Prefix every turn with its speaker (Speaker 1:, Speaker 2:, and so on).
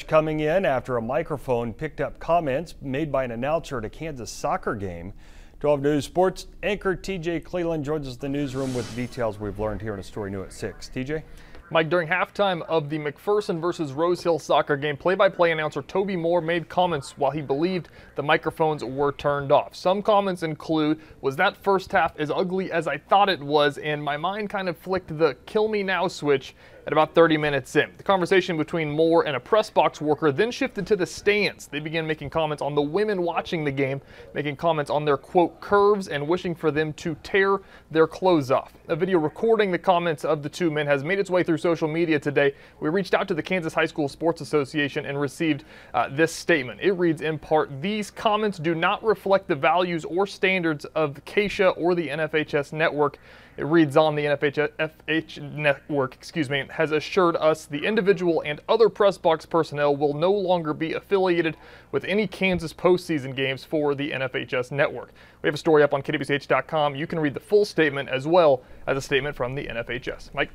Speaker 1: coming in after a microphone picked up comments made by an announcer at a Kansas soccer game. 12 News Sports anchor TJ Cleland joins us in the newsroom with the details we've learned here in a story new at 6. TJ?
Speaker 2: Mike, during halftime of the McPherson versus Rose Hill soccer game, play-by-play announcer Toby Moore made comments while he believed the microphones were turned off. Some comments include, "Was that first half as ugly as I thought it was?" And my mind kind of flicked the "kill me now" switch at about 30 minutes in. The conversation between Moore and a press box worker then shifted to the stands. They began making comments on the women watching the game, making comments on their, quote, curves, and wishing for them to tear their clothes off. A video recording the comments of the two men has made its way through social media today. We reached out to the Kansas High School Sports Association and received this statement. It reads in part, "These comments do not reflect the values or standards of KSHA or the NFHS network." It reads on, the NFHS network, has assured us the individual and other press box personnel will no longer be affiliated with any Kansas postseason games for the NFHS network. We have a story up on KWCH.com. You can read the full statement as well as a statement from the NFHS. Mike?